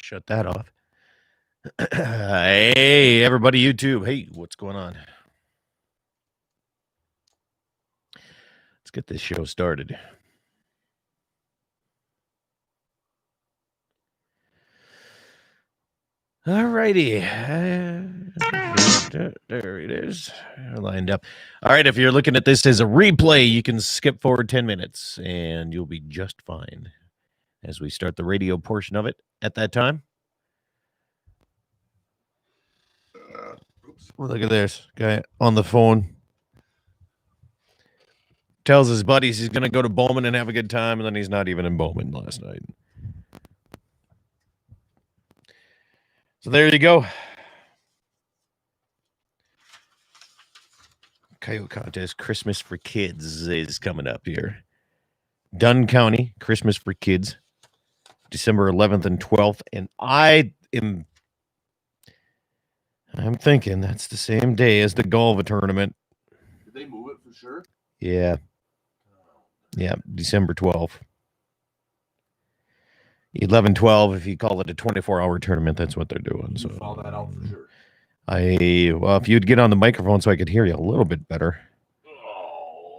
Shut that off. Hey, everybody, YouTube. Hey, what's going on? Let's get this show started. All righty. There it is. Lined up. All right, if you're looking at this as a replay, you can skip forward 10 minutes and you'll be just fine as we start the radio portion of it at that time. Well, look at this guy on the phone. Tells his buddies he's going to go to Bowman and have a good time, and then he's not even in Bowman last night. So there you go. Coyote Contest Christmas for Kids is coming up here. Dunn County Christmas for Kids, December 11th and 12th, and I'm thinking that's the same day as the Galva tournament. Did they move it for sure? Yeah. Yeah, December 12th. 11-12, if you call it a 24-hour tournament, that's what they're doing. So you found that out for sure. Well, if you'd get on the microphone so I could hear you a little bit better,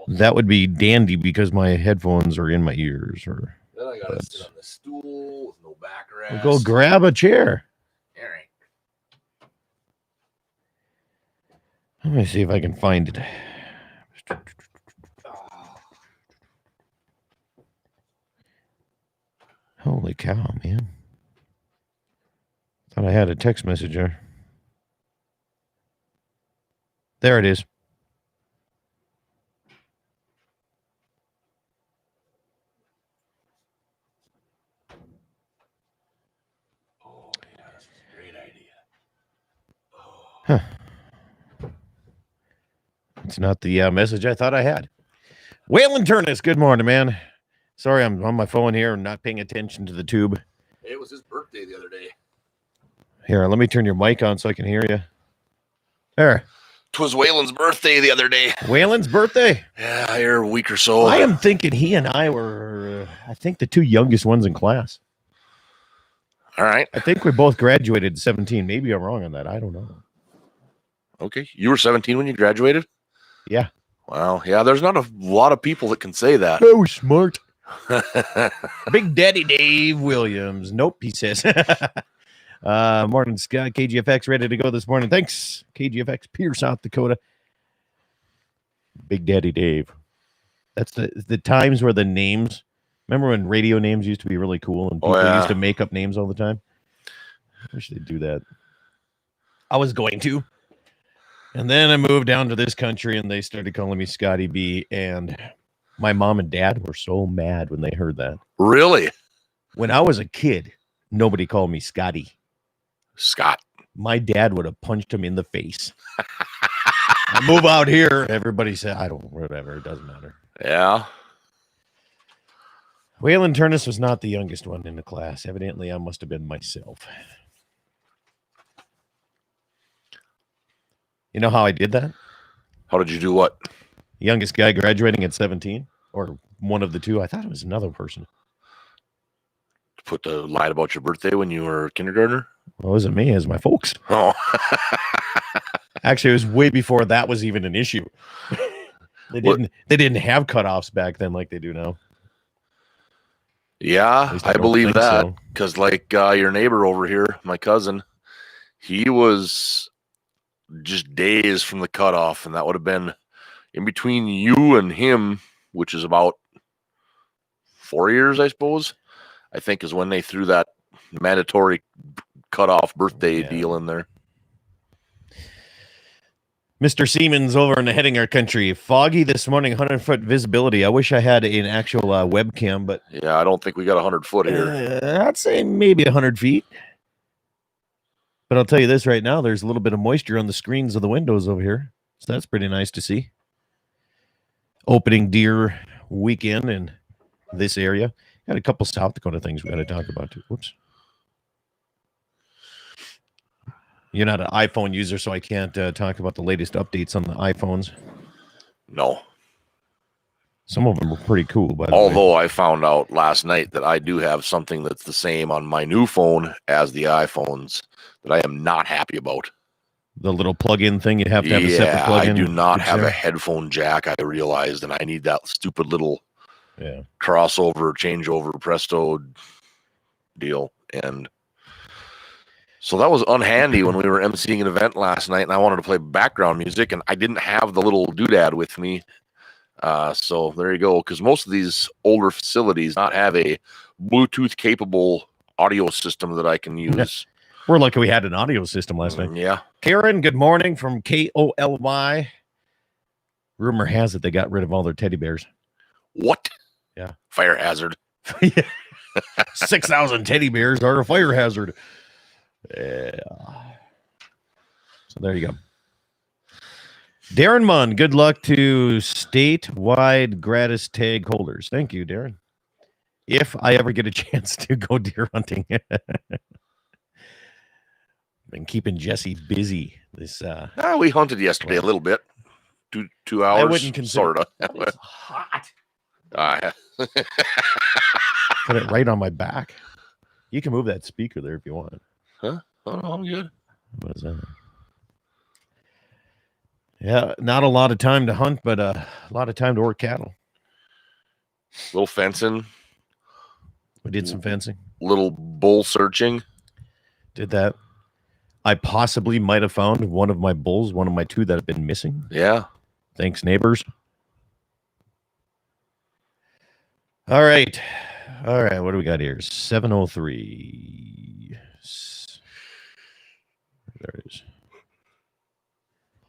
that would be dandy because my headphones are in my ears. Then I gotta sit on the stool with no backrest. Well, go grab a chair. All right. Let me see if I can find it. Holy cow, man. Thought I had a text message there. There it is. Oh, yeah, that's a great idea. Huh. It's not the message I thought I had. Waylon Turnus, good morning, man. Sorry, I'm on my phone here and not paying attention to the tube. It was his birthday the other day. Here, let me turn your mic on so I can hear you. There. 'Twas Waylon's birthday the other day. Waylon's birthday? Yeah, here a week or so. I am thinking he and I were, I think, the two youngest ones in class. All right. I think we both graduated at 17. Maybe I'm wrong on that. I don't know. Okay. You were 17 when you graduated? Yeah. Wow. Yeah, there's not a lot of people that can say that. Oh, smart. Big Daddy Dave Williams. Nope, he says. Morning, Scott. KGFX ready to go this morning. Thanks, KGFX, Pierre, South Dakota. Big Daddy Dave. That's the times where the names. Remember when radio names used to be really cool and people used to make up names all the time? I wish they'd do that. I was going to. And then I moved down to this country and they started calling me Scotty B. And my mom and dad were so mad when they heard that. Really? When I was a kid, nobody called me Scotty. Scott. My dad would have punched him in the face. I move out here. Everybody said, whatever. It doesn't matter. Yeah. Waylon Turnus was not the youngest one in the class. Evidently, I must have been myself. You know how I did that? How did you do what? Youngest guy graduating at 17? Or one of the two? I thought it was another person. Lied about your birthday when you were a kindergartner? Well, it wasn't me. It was my folks. Oh. Actually, it was way before that was even an issue. They didn't have cutoffs back then like they do now. Yeah, I believe that. Because your neighbor over here, my cousin, he was just days from the cutoff, and that would have been in between you and him, which is about 4 years, I suppose. I think is when they threw that mandatory cutoff birthday deal in there. Mr. Siemens over in the Hettinger country. Foggy this morning, 100-foot visibility. I wish I had an actual webcam, but yeah, I don't think we got 100 foot here. I'd say maybe 100 feet. But I'll tell you this right now, there's a little bit of moisture on the screens of the windows over here. So that's pretty nice to see. Opening deer weekend in this area. Got a couple South Dakota things we got to talk about too. Whoops. You're not an iPhone user, so I can't talk about the latest updates on the iPhones. No. Some of them are pretty cool. By the Although way. I found out last night that I do have something that's the same on my new phone as the iPhones that I am not happy about. The little plug-in thing, you have to have a separate plug-in. I do not have a headphone jack, I realized, and I need that stupid little crossover, changeover, presto deal. And so that was unhandy when we were emceeing an event last night, and I wanted to play background music, and I didn't have the little doodad with me. So there you go, because most of these older facilities not have a Bluetooth-capable audio system that I can use. We're lucky we had an audio system last night. Yeah. Karen, good morning from KOLY. Rumor has it they got rid of all their teddy bears. What? Yeah. Fire hazard. 6,000 teddy bears are a fire hazard. Yeah. So there you go. Darren Munn, good luck to statewide gratis tag holders. Thank you, Darren. If I ever get a chance to go deer hunting. Been keeping Jesse busy. This we hunted yesterday a little bit. 2 hours. I wouldn't consider sort of. It's hot. Put it right on my back. You can move that speaker there if you want. Huh? Oh, no, I'm good. What is that? Yeah, not a lot of time to hunt, but a lot of time to work cattle. Little fencing. We did some fencing. Little bull searching. Did that. I possibly might have found one of my bulls, one of my 2 that have been missing. Yeah. Thanks, neighbors. All right. What do we got here? 7:03. There it is.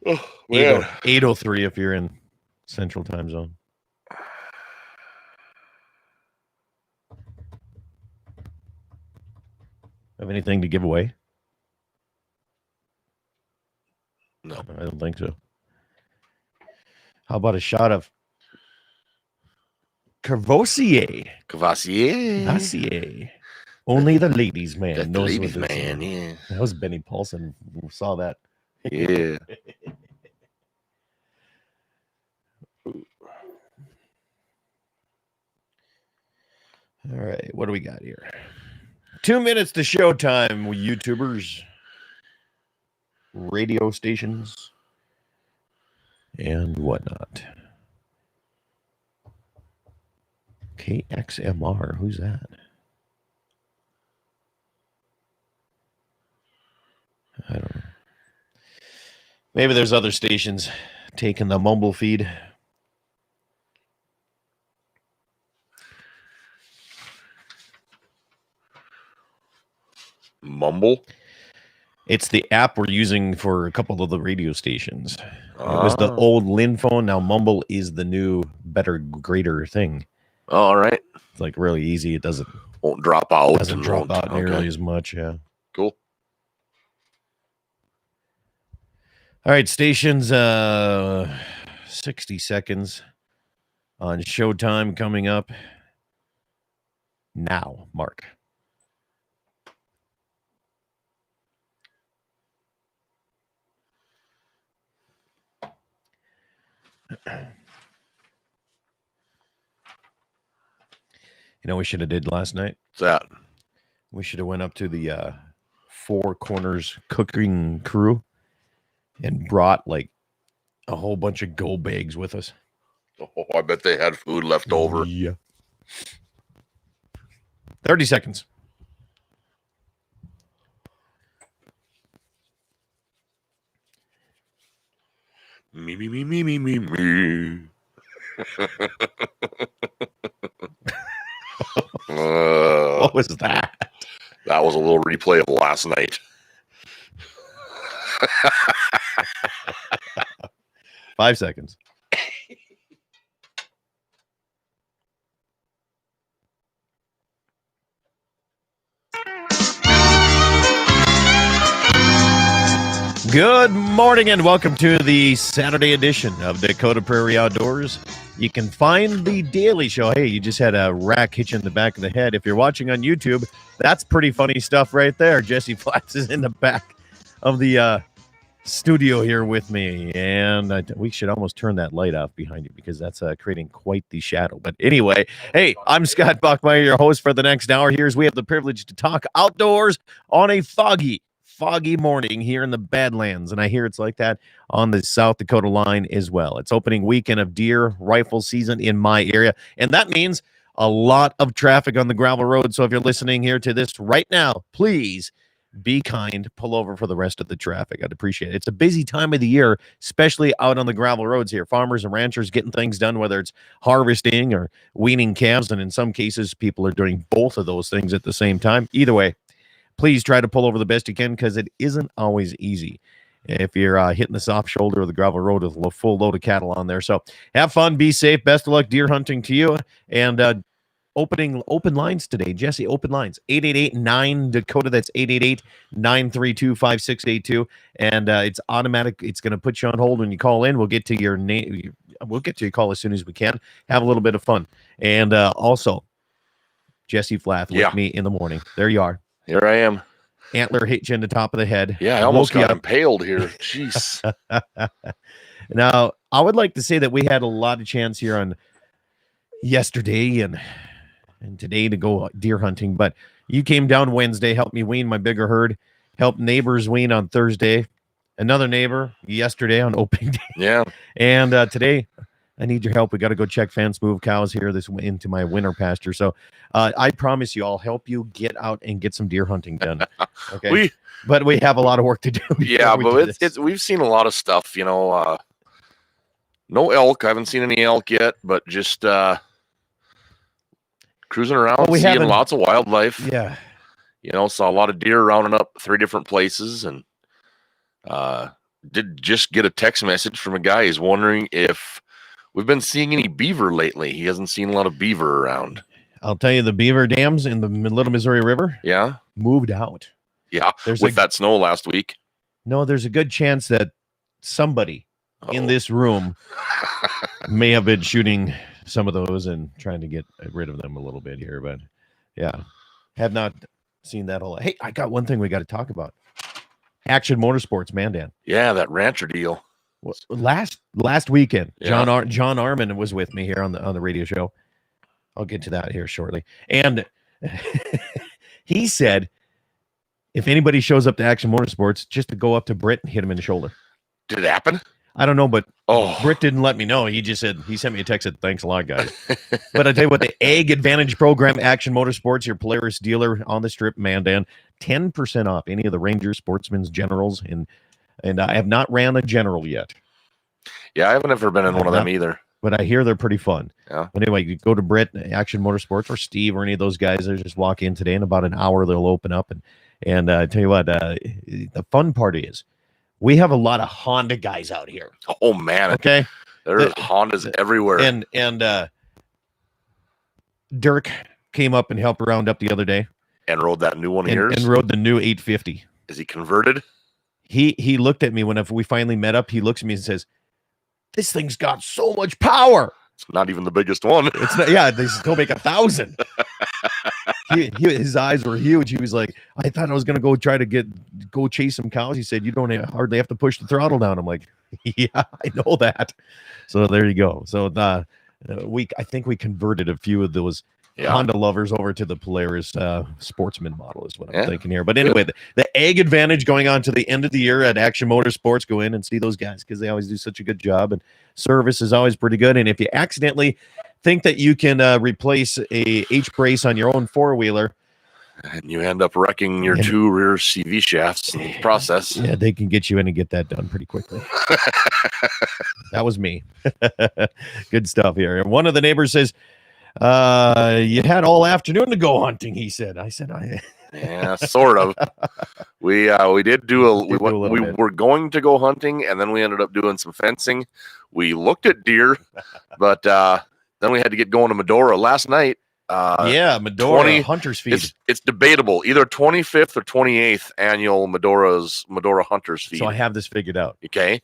Oh, man. 8:03 if you're in Central Time Zone. Have anything to give away? No. I don't think so. How about a shot of Cavassier? Only the ladies' man knows ladies what this man, is. yeah. That was Benny Paulson who saw that. Yeah. All right, what do we got here? 2 minutes to showtime, we YouTubers, radio stations, and whatnot. KXMR, who's that? I don't know. Maybe there's other stations taking the mumble feed. Mumble? It's the app we're using for a couple of the radio stations. It was the old Lin phone. Now Mumble is the new, better, greater thing. All right. It's like really easy. It won't drop out. Doesn't drop out nearly as much. Yeah. Cool. All right, stations. 60 seconds on Showtime coming up now. Mark. You know what we should have did last night? What's that? We should have went up to the Four Corners cooking crew and brought like a whole bunch of go bags with us. Oh, I bet they had food left over. Yeah. 30 seconds. Me. What was that? That was a little replay of last night. 5 seconds. Good morning and welcome to the Saturday edition of Dakota Prairie Outdoors. You can find the daily show. Hey, you just had a rack hit you in the back of the head. If you're watching on YouTube, that's pretty funny stuff right there. Jesse Flats is in the back of the studio here with me, and we should almost turn that light off behind you because that's creating quite the shadow. But anyway, hey, I'm Scott Buckmeyer, your host for the next hour. We have the privilege to talk outdoors on a foggy morning here in the Badlands, and I hear it's like that on the South Dakota line as well. It's opening weekend of deer rifle season in my area, and that means a lot of traffic on the gravel road. So if you're listening here to this right now, please be kind, pull over for the rest of the traffic. I'd appreciate it. It's a busy time of the year, especially out on the gravel roads here. Farmers and ranchers getting things done, whether it's harvesting or weaning calves, and in some cases, people are doing both of those things at the same time. Either way, please try to pull over the best you can because it isn't always easy if you're hitting the soft shoulder of the gravel road with a full load of cattle on there. So have fun, be safe, best of luck deer hunting to you, and open lines today. Jesse, open lines. 888-9-DAKOTA. That's 888-932-5682. And it's automatic. It's going to put you on hold when you call in. We'll get to your name. We'll get to your call as soon as we can. Have a little bit of fun. And also, Jesse Flath with me in the morning. There you are. Here I am. Antler hit you in the top of the head. Yeah, I almost got impaled here. Jeez. Now, I would like to say that we had a lot of chance here on yesterday and today to go deer hunting, but you came down Wednesday, helped me wean my bigger herd, helped neighbors wean on Thursday, another neighbor yesterday on opening day. Yeah. And today I need your help. We got to go check fence, move cows here into my winter pasture. So I promise you I'll help you get out and get some deer hunting done. Okay. But we have a lot of work to do. Yeah, but we've seen a lot of stuff, no elk. I haven't seen any elk yet, but just cruising around, seeing lots of wildlife. Yeah. Saw a lot of deer rounding up 3 different places, and did just get a text message from a guy. He's wondering if we've been seeing any beaver lately. He hasn't seen a lot of beaver around. I'll tell you, the beaver dams in the Little Missouri River moved out. Yeah, with that snow last week. No, there's a good chance that somebody in this room may have been shooting some of those and trying to get rid of them a little bit here, but yeah, have not seen that whole. Hey, I got one thing we got to talk about. Action Motorsports, Mandan. Yeah, that rancher deal. Last weekend, John Arman was with me here on the radio show. I'll get to that here shortly. And he said, if anybody shows up to Action Motorsports, just to go up to Britt and hit him in the shoulder. Did it happen? I don't know, but Britt didn't let me know. He just said, he sent me a text that thanks a lot, guys. But I tell you what, the Ag Advantage program, Action Motorsports, your Polaris dealer on the strip, Mandan, 10% off any of the Rangers, Sportsman's, Generals, and I have not ran a General yet. Yeah, I haven't ever been in one of them either. But I hear they're pretty fun. Yeah. But anyway, you go to Britt, Action Motorsports, or Steve, or any of those guys. They just walk in today. In about an hour, they'll open up. And I tell you what, the fun part is, we have a lot of Honda guys out here. Oh man. Okay. There's Hondas everywhere. And Dirk came up and helped round up the other day. And rode that new one here. And rode the new 850. Is he converted? He looked at me whenever we finally met up. He looks at me and says, "This thing's got so much power." It's not even the biggest one. It's not, yeah, they still make 1,000. His eyes were huge. He was like, I thought I was going to go chase some cows. He said, you don't hardly have to push the throttle down. I'm like, yeah, I know that. So there you go. So I think we converted a few of those Honda lovers over to the Polaris Sportsman model is what I'm thinking here. But anyway, the Ag Advantage going on to the end of the year at Action Motorsports. Go in and see those guys because they always do such a good job, and service is always pretty good. And if you accidentally think that you can replace a H-brace on your own four-wheeler, and you end up wrecking your 2 rear CV shafts in the process. Yeah, they can get you in and get that done pretty quickly. That was me. Good stuff here. One of the neighbors says, you had all afternoon to go hunting, he said. I said, yeah, sort of. We did do we were going to go hunting, and then we ended up doing some fencing. We looked at deer, but then we had to get going to Medora last night. Medora Hunters Feed. It's debatable, either 25th or 28th annual Medora Hunters Feed. So I have this figured out. Okay.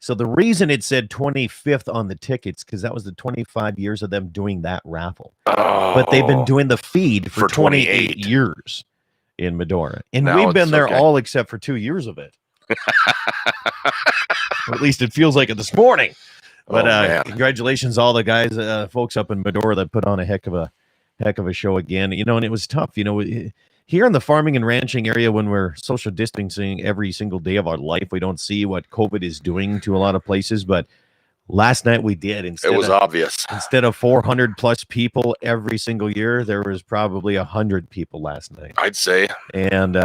So the reason it said 25th on the tickets, because that was the 25 years of them doing that raffle. Oh, but they've been doing the feed for 28 years in Medora. And now we've been there all except for 2 years of it. Or at least it feels like it this morning. But congratulations, all the guys, folks up in Medora that put on a heck of a show again. And it was tough. Here in the farming and ranching area, when we're social distancing every single day of our life, we don't see what COVID is doing to a lot of places. But last night we did. It was obvious. Instead of 400 plus people every single year, there was probably 100 people last night, I'd say. And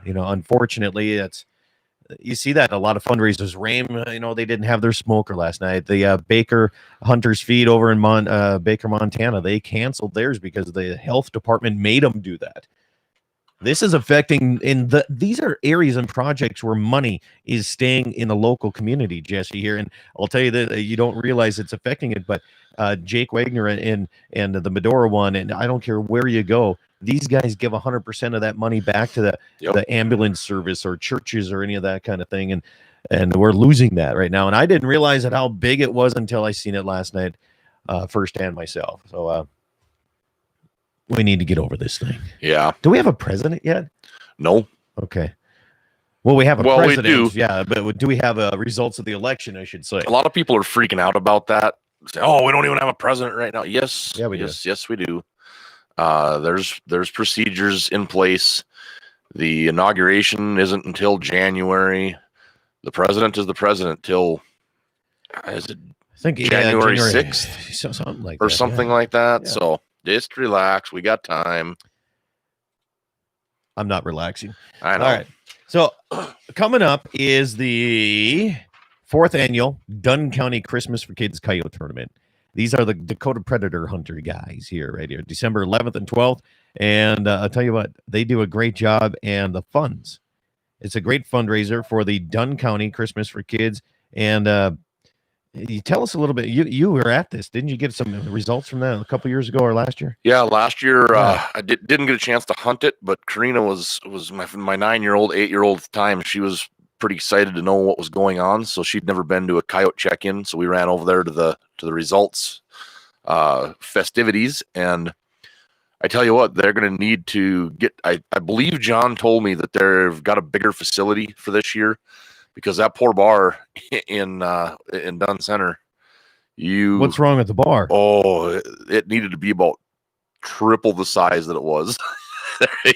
unfortunately, you see that in a lot of fundraisers. Rame, they didn't have their smoker last night. The Baker Hunter's Feed over in Baker, Montana, they canceled theirs because the health department made them do that. This is affecting these are areas and projects where money is staying in the local community, Jesse, here. And I'll tell you that you don't realize it's affecting it, but Jake Wagner and the Medora one, and I don't care where you go, these guys give 100% of that money back to the ambulance service or churches or any of that kind of thing. And we're losing that right now. And I didn't realize how big it was until I seen it last night firsthand myself. So, we need to get over this thing. Yeah. Do we have a president yet? No. Okay. Well, we have a president. We do. Yeah, but do we have results of the election, I should say? A lot of people are freaking out about that. Say, we don't even have a president right now. Yes. Yeah, we do. Yes, we do. There's procedures in place. The inauguration isn't until January. The president is the president till I think January 6th? Something like or that. Something like that. Yeah. So just relax. We got time. I'm not relaxing. I know. All right. So coming up is the 4th annual Dunn County Christmas for Kids Coyote Tournament. These are the Dakota Predator Hunter guys here, right here, December 11th and 12th. And I'll tell you what, they do a great job. And the funds, it's a great fundraiser for the Dunn County Christmas for Kids. And you tell us a little bit. You were at this, didn't you? Get some results from that a couple years ago or last year? Yeah, last year I didn't get a chance to hunt it, but Karina was my 9-year-old, 8-year-old at the time. She was pretty excited to know what was going on, so she'd never been to a coyote check-in. So we ran over there to the results festivities, and I tell you what, they're going to need to get. I believe John told me that they've got a bigger facility for this year. Because that poor bar in Dunn Center, what's wrong with the bar? Oh, it needed to be about triple the size that it was.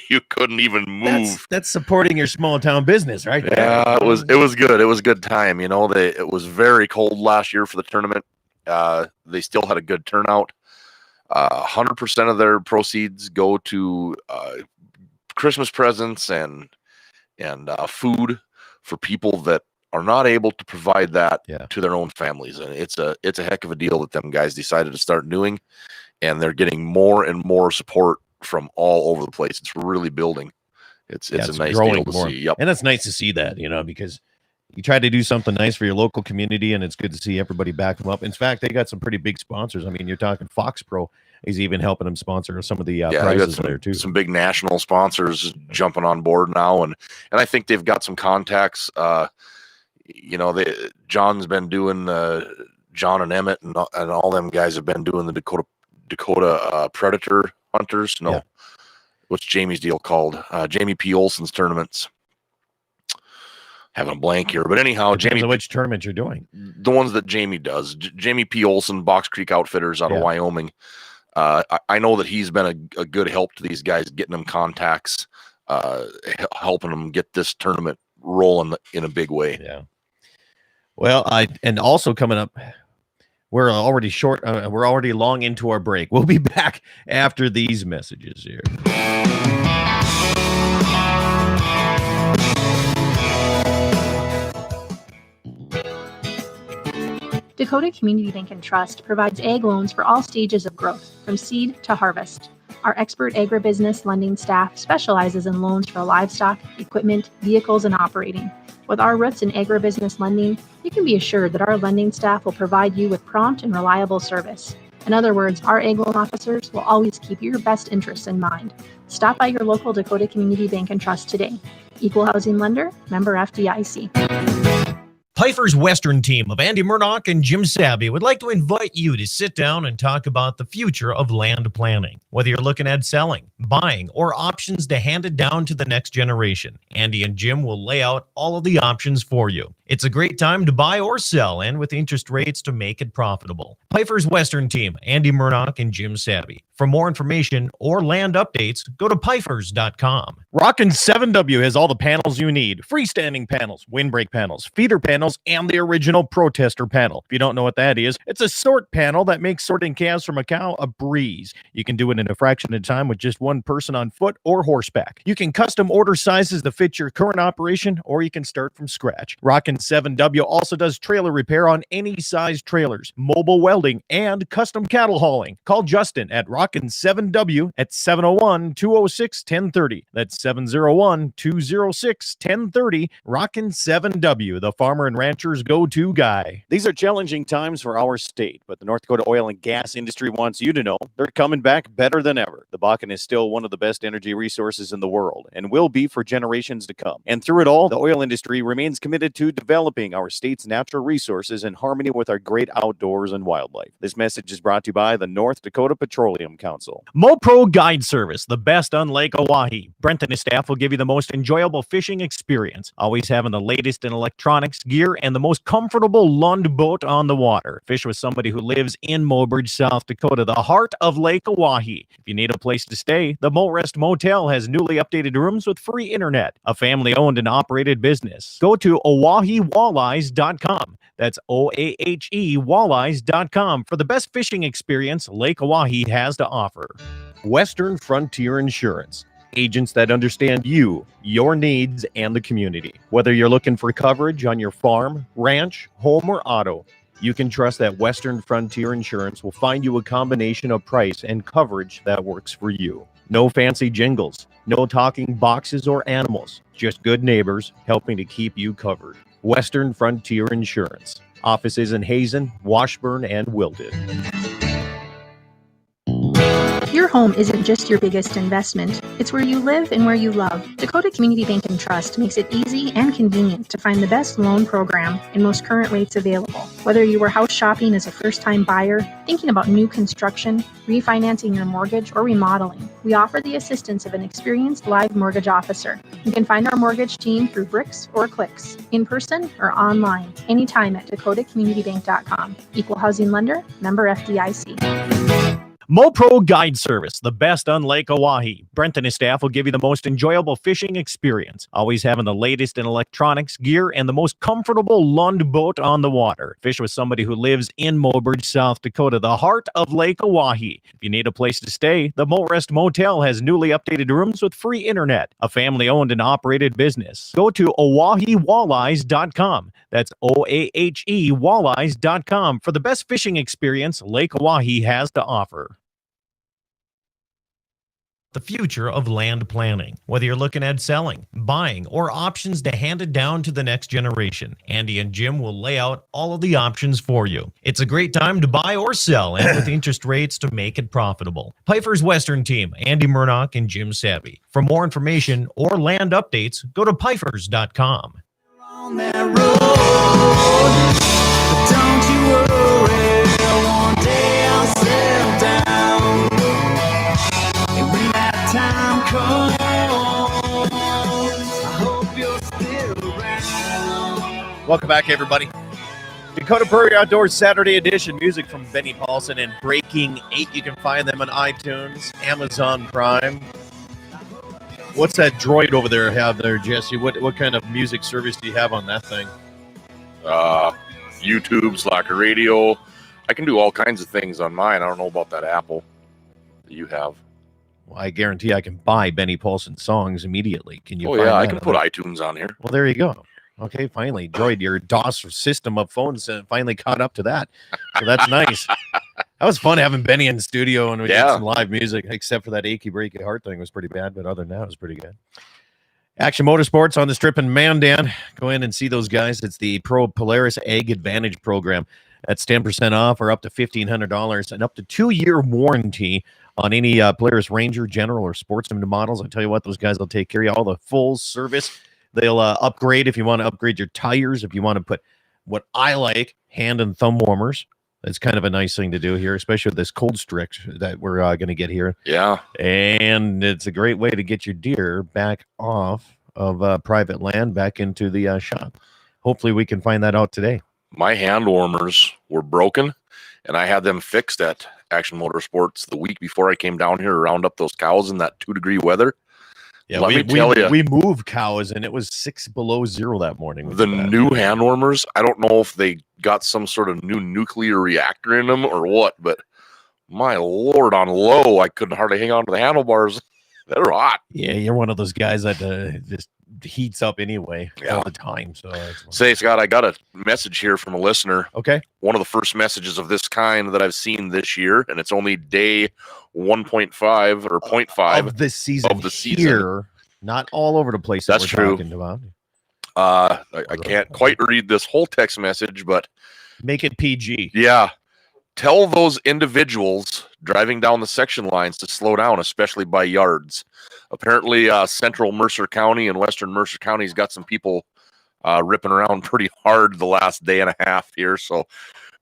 You couldn't even move. That's supporting your small town business, right? Yeah, it was good. It was a good time. It was very cold last year for the tournament. They still had a good turnout. 100% of their proceeds go to Christmas presents and food for people that are not able to provide that to their own families. And it's a heck of a deal that them guys decided to start doing, and they're getting more and more support from all over the place. It's really building. It's a nice deal to see. Yep. And it's nice to see that, because you try to do something nice for your local community, and it's good to see everybody back them up. In fact, they got some pretty big sponsors. I mean, you're talking Fox Pro is even helping them sponsor some of the prizes there too. Some big national sponsors jumping on board now, and I think they've got some contacts. John's been doing John and Emmett and all them guys have been doing the Dakota Predator Hunters. No, what's Jamie's deal called? Jamie P. Olson's tournaments. Having a blank here, but anyhow, Jamie, which tournament you're doing? The ones that Jamie does. Jamie P. Olson, Box Creek Outfitters out of Wyoming. I know that he's been a good help to these guys, getting them contacts, helping them get this tournament rolling in a big way. Yeah. Well, and also coming up, we're already short. We're already long into our break. We'll be back after these messages here. Dakota Community Bank and Trust provides ag loans for all stages of growth, from seed to harvest. Our expert agribusiness lending staff specializes in loans for livestock, equipment, vehicles, and operating. With our roots in agribusiness lending, you can be assured that our lending staff will provide you with prompt and reliable service. In other words, our ag loan officers will always keep your best interests in mind. Stop by your local Dakota Community Bank and Trust today. Equal housing lender, member FDIC. Piper's Western team of Andy Murdoch and Jim Sabby would like to invite you to sit down and talk about the future of land planning. Whether you're looking at selling, buying, or options to hand it down to the next generation, Andy and Jim will lay out all of the options for you. It's a great time to buy or sell, and with interest rates to make it profitable. Piper's Western team, Andy Murdoch and Jim Sabby. For more information or land updates, go to pifers.com. Rockin' 7W has all the panels you need. Freestanding panels, windbreak panels, feeder panels, and the original protester panel. If you don't know what that is, it's a sort panel that makes sorting calves from a cow a breeze. You can do it in a fraction of time with just one person on foot or horseback. You can custom order sizes to fit your current operation, or you can start from scratch. Rockin' 7W also does trailer repair on any size trailers, mobile welding, and custom cattle hauling. Call Justin at Rockin' 7W at 701-206-1030. That's 701-206-1030. Rockin' 7W, the farmer and rancher's go-to guy. These are challenging times for our state, but the North Dakota oil and gas industry wants you to know they're coming back better than ever. The Bakken is still one of the best energy resources in the world and will be for generations to come. And through it all, the oil industry remains committed to developing our state's natural resources in harmony with our great outdoors and wildlife. This message is brought to you by the North Dakota Petroleum Council. MoPro Guide Service, the best on Lake Oahe. Brent and his staff will give you the most enjoyable fishing experience, always having the latest in electronics, gear, and the most comfortable Lund boat on the water. Fish with somebody who lives in Mobridge, South Dakota, the heart of Lake Oahe. If you need a place to stay, the Morest Motel has newly updated rooms with free internet. A family-owned and operated business. Go to OaheWalleyes.com. That's OAHE Walleyes.com for the best fishing experience Lake Oahe has to offer. Western Frontier Insurance. Agents that understand you, your needs, and the community. Whether you're looking for coverage on your farm, ranch, home, or auto, you can trust that Western Frontier Insurance will find you a combination of price and coverage that works for you. No fancy jingles, no talking boxes or animals, just good neighbors helping to keep you covered. Western Frontier Insurance. Offices in Hazen, Washburn, and Wilton. Your home isn't just your biggest investment. It's where you live and where you love. Dakota Community Bank and Trust makes it easy and convenient to find the best loan program and most current rates available. Whether you were house shopping as a first-time buyer, thinking about new construction, refinancing your mortgage, or remodeling, we offer the assistance of an experienced live mortgage officer. You can find our mortgage team through bricks or clicks, in person or online, anytime at dakotacommunitybank.com. Equal housing lender, member FDIC. MoPro Guide Service, the best on Lake Oahe. Brent and his staff will give you the most enjoyable fishing experience, always having the latest in electronics, gear, and the most comfortable Lund boat on the water. Fish with somebody who lives in Mobridge, South Dakota, the heart of Lake Oahe. If you need a place to stay, the Morest Motel has newly updated rooms with free internet. A family-owned and operated business. Go to OaheWalleyes.com. That's OAHE Walleyes.com for the best fishing experience Lake Oahe has to offer. The future of land planning. Whether you're looking at selling, buying, or options to hand it down to the next generation, Andy and Jim will lay out all of the options for you. It's a great time to buy or sell, and with interest rates to make it profitable. Piper's Western team, Andy Murdoch and Jim Sabby. For more information or land updates, go to pifers.com. On that road, but don't you worry, one day I'll settle down. And when that time comes, I hope you're still around. Welcome back, everybody. Dakota Prairie Outdoors Saturday edition. Music from Benny Paulson and Breaking 8. You can find them on iTunes, Amazon Prime. What's that droid over there have there, Jesse? What kind of music service do you have on that thing? YouTube, Slacker Radio. I can do all kinds of things on mine. I don't know about that Apple that you have. Well, I guarantee I can buy Benny Paulson songs immediately. Can you? Oh, yeah, I can put iTunes on here. Well, there you go. Okay, finally, Droid, your DOS system of phones finally caught up to that. So that's nice. That was fun having Benny in the studio and we did some live music, except for that achy breaky heart thing was pretty bad, but other than that, it was pretty good. Action Motorsports on the Strip in Mandan. Go in and see those guys. It's the Pro Polaris Ag Advantage program. That's 10% off or up to $1,500 and up to 2-year warranty on any Polaris Ranger, General, or Sportsman models. I tell you what, those guys will take care of you. All the full service. They'll upgrade if you want to upgrade your tires, if you want to put what I like, hand and thumb warmers. It's kind of a nice thing to do here, especially with this cold streak that we're going to get here. Yeah. And it's a great way to get your deer back off of private land, back into the shop. Hopefully we can find that out today. My hand warmers were broken, and I had them fixed at Action Motorsports the week before I came down here to round up those cows in that 2-degree weather. Yeah, Let me tell you, we moved cows, and it was 6 below zero that morning. the new hand warmers, I don't know if they got some sort of new nuclear reactor in them or what, but my Lord, on low, I couldn't hardly hang on to the handlebars. They're hot. Yeah, you're one of those guys that just heats up anyway Yeah. all the time. So Say, Scott, I got a message here from a listener. okay. One of the first messages of this kind that I've seen this year, and it's only day 1.5 or 0.5 of the season of the season. here, not all over the place. That's that we're true. Talking about. I can't quite read this whole text message, but Make it PG. yeah, tell those individuals driving down the section lines to slow down, especially by yards. Apparently, central Mercer County and western Mercer County's got some people ripping around pretty hard the last day and a half here. So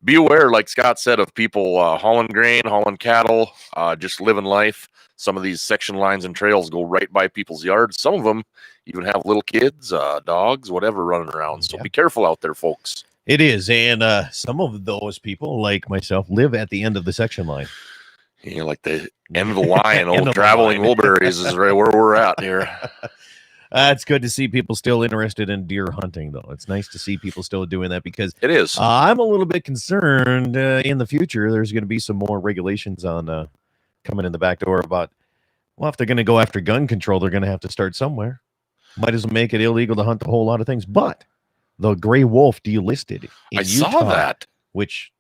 be aware, like Scott said, of people hauling grain, hauling cattle, just living life. Some of these section lines and trails go right by people's yards. Some of them even have little kids, dogs, whatever running around. So Yeah. be careful out there, folks. It is, and some of those people, like myself, live at the end of the section line. You know, like the end of the line, End old of the traveling line. Wilburys is right where we're at here. It's good to see people still interested in deer hunting, though. It's nice to see people still doing that because It is. I'm a little bit concerned in the future. There's going to be some more regulations on coming in the back door about, well, if they're going to go after gun control, they're going to have to start somewhere. Might as well make it illegal to hunt a whole lot of things. But the gray wolf delisted in I Utah, saw that. which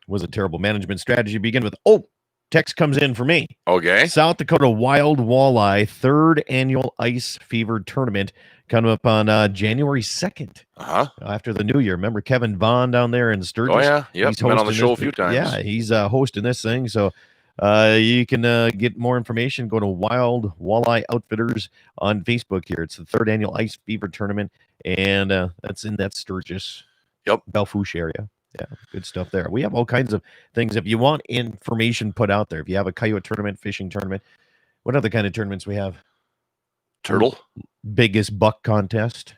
was a terrible management strategy to begin with. Oh, text comes in for me. Okay. South Dakota Wild Walleye 3rd Annual Ice Fever Tournament coming up on January 2nd Uh-huh. after the new year. Remember Kevin Vaughn down there in Sturgis? Oh, yeah. Yep. He's Been on the hosting show this- a few times. Yeah, he's hosting this thing. So you can get more information. Go to Wild Walleye Outfitters on Facebook here. It's the 3rd Annual Ice Fever Tournament, and that's in that Sturgis, Yep. Belfouche area. Yeah, good stuff there. We have all kinds of things. If you want information put out there, if you have a coyote tournament, fishing tournament, what other kind of tournaments we have? Turtle. Biggest buck contest,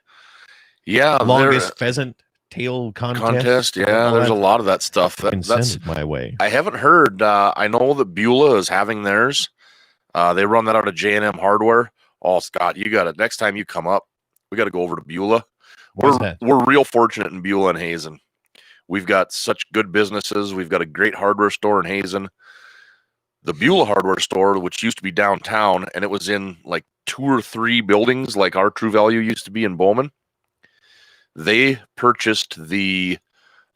Yeah. longest pheasant tail contest. all Yeah. There's that. a lot of that stuff. You can That's. send it my way. I haven't heard. I know that Beulah is having theirs. They run that out of J&M Hardware. Oh, Scott, you got it. Next time you come up, we got to go over to Beulah. What's that? We're real fortunate in Beulah and Hazen. We've got such good businesses. We've got a great hardware store in Hazen. The Beulah hardware store, which used to be downtown, and it was in like 2 or 3 buildings like our True Value used to be in Bowman. They purchased the,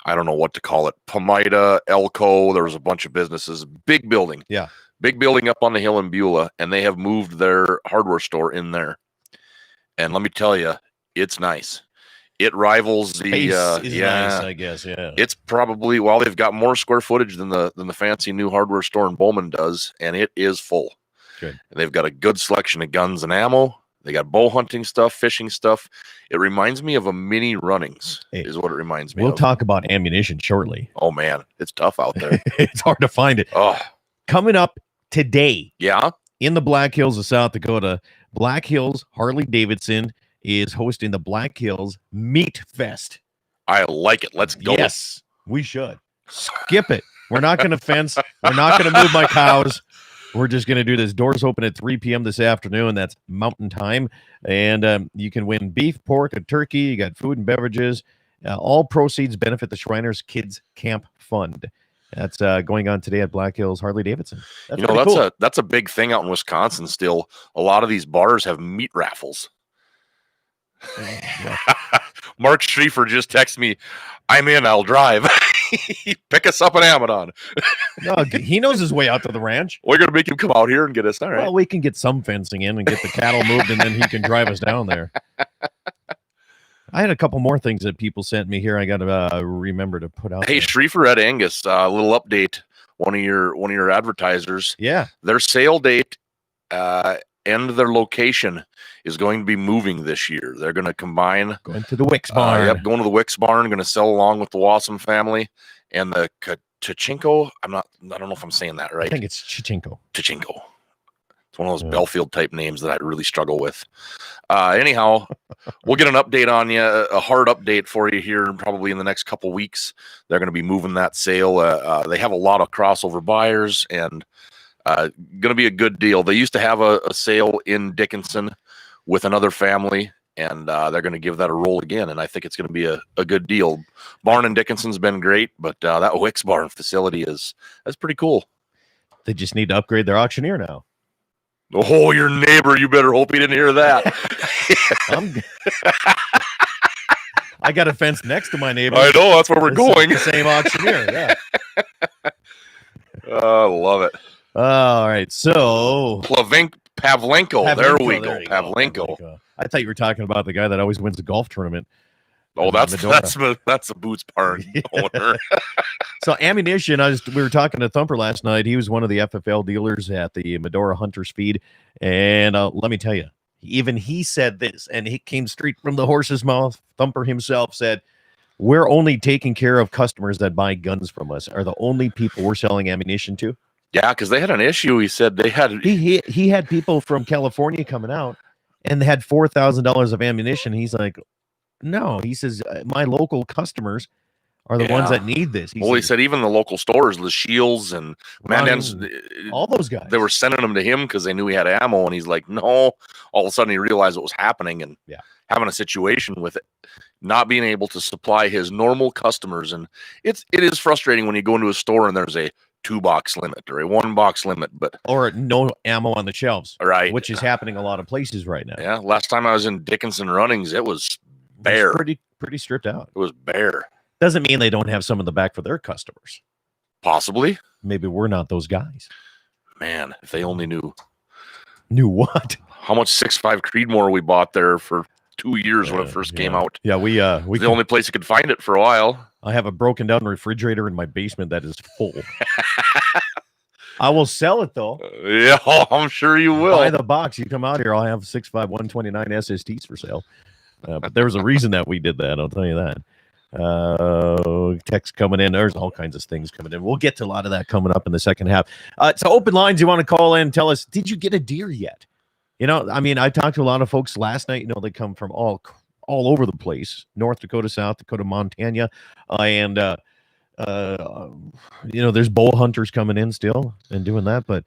I don't know what to call it, Pomida, Elko. There was a bunch of businesses, big building. Yeah. Big building up on the hill in Beulah, and they have moved their hardware store in there. And let me tell you, it's nice. It rivals the Pace is yeah. nice, I guess. Yeah. It's probably, well, they've got more square footage than the fancy new hardware store in Bowman does, and it is full. Good. And they've got a good selection of guns and ammo. They got bow hunting stuff, fishing stuff. It reminds me of a mini Runnings, Hey, is what it reminds me We'll of. talk about ammunition shortly. Oh man, it's tough out there. It's hard to find it. Oh Coming up today yeah, in the Black Hills of South Dakota, Black Hills Harley Davidson is hosting the Black Hills Meat Fest. I like it. Let's go. Yes, we should. Skip it. We're not going to fence. We're not going to move my cows. We're just going to do this. Doors open at 3 p.m. this afternoon. That's Mountain Time. And you can win beef, pork, a turkey. You got food and beverages. All proceeds benefit the Shriners Kids Camp Fund. That's going on today at Black Hills Harley Davidson. That's You know, pretty cool. that's a big thing out in Wisconsin still. A lot of these bars have meat raffles. Yeah. Mark Schrieffer just texted me, I'm in, I'll drive. Pick us up in Amadon. No, he knows his way out to the ranch. We're going to make him come out here and get us. All right. Well, we can get some fencing in and get the cattle moved, and then he can drive us down there. I had a couple more things that people sent me here. I got to remember to put out. Hey, there. Schrieffer at Angus, a little update. One of your advertisers, Yeah. their sale date and their location is going to be moving this year. They're going to combine. Going to the Wicks barn. Yep, going to the Wicks barn. Going to sell along with the Wassum family and the Tachinko. I don't know if I'm saying that right. I think it's Chichinko. Tachinko. It's one of those Belfield type names that I really struggle with. Anyhow, we'll get an update on you, a hard update for you here probably in the next couple weeks. They're going to be moving that sale. They have a lot of crossover buyers and going to be a good deal. They used to have a sale in Dickinson with another family, and they're going to give that a roll again, and I think it's going to be a good deal. Barn in Dickinson's been great, but that Wicks barn facility that's pretty cool. They just need to upgrade their auctioneer now. Oh, your neighbor, you better hope he didn't hear that. I got a fence next to my neighbor. I know, that's where we're going. The same auctioneer, yeah. I love it. All right, so Pavlenko. There we go. Pavlenko. I thought you were talking about the guy that always wins the golf tournament. Oh, that's the Boots Barn owner. So ammunition, we were talking to Thumper last night. He was one of the FFL dealers at the Medora Hunters Feed. And let me tell you, even he said this, and he came straight from the horse's mouth. Thumper himself said, we're only taking care of customers that buy guns from us, are the only people we're selling ammunition to. Yeah, because they had an issue. He said they had... He had people from California coming out, and they had $4,000 of ammunition. He's like, no, he says, my local customers are the ones that need this. He said even the local stores, the Shields and Mandans, all those guys, they were sending them to him because they knew he had ammo, and he's like, no. All of a sudden he realized what was happening and having a situation with it, not being able to supply his normal customers. And it is frustrating when you go into a store and there's a 2-box limit or a 1-box limit, or no ammo on the shelves, right? Which is happening a lot of places right now. Yeah, last time I was in Dickinson Runnings, it was bare. Pretty stripped out. It was bare. Doesn't mean they don't have some in the back for their customers. Possibly. Maybe we're not those guys. Man, if they only knew. Knew what? How much 6.5 Creedmoor we bought there for 2 years when it first came out. Yeah, we the only place you could find it for a while. I have a broken down refrigerator in my basement that is full. I will sell it though. Yeah, I'm sure you will. Buy the box. You come out here, I'll have 6.5 129 SSTs for sale. But there was a reason that we did that. I'll tell you that. Text coming in. There's all kinds of things coming in. We'll get to a lot of that coming up in the second half. So open lines. You want to call in? Tell us. Did you get a deer yet? You know, I mean, I talked to a lot of folks last night. You know, they come from all over the place: North Dakota, South Dakota, Montana, and you know, there's bow hunters coming in still and doing that, but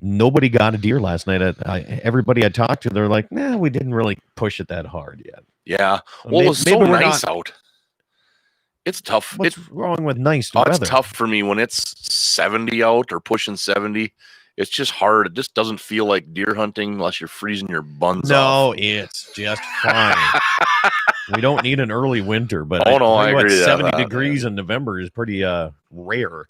nobody got a deer last night. Everybody I talked to, they're like, nah, we didn't really push it that hard yet. Yeah. Well, it's so nice out. It's tough. What's wrong with nice weather? It's tough for me when it's 70 out or pushing 70. It's just hard. It just doesn't feel like deer hunting unless you're freezing your buns off. No, it's just fine. We don't need an early winter, but I agree. 70 degrees in November is pretty rare.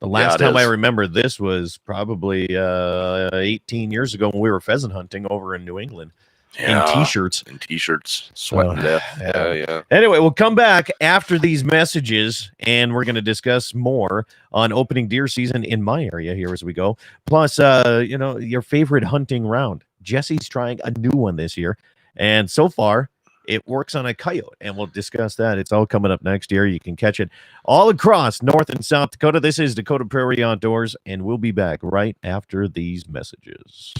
The last time I remember this was probably 18 years ago when we were pheasant hunting over in New England. In t-shirts. Sweating to death. Yeah. Anyway, we'll come back after these messages, and we're going to discuss more on opening deer season in my area here as we go. Plus, you know, your favorite hunting round. Jesse's trying a new one this year, and so far, it works on a coyote, and we'll discuss that. It's all coming up next year. You can catch it all across North and South Dakota. This is Dakota Prairie Outdoors, and we'll be back right after these messages.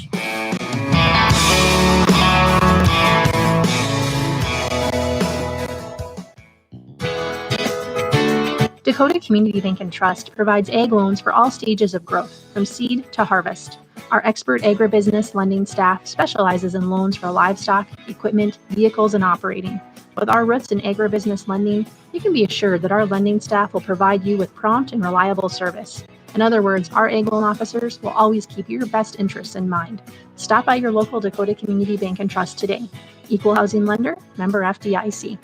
Dakota Community Bank and Trust provides ag loans for all stages of growth, from seed to harvest. Our expert agribusiness lending staff specializes in loans for livestock, equipment, vehicles, and operating. With our roots in agribusiness lending, you can be assured that our lending staff will provide you with prompt and reliable service. In other words, our ag loan officers will always keep your best interests in mind. Stop by your local Dakota Community Bank and Trust today. Equal housing lender, member FDIC.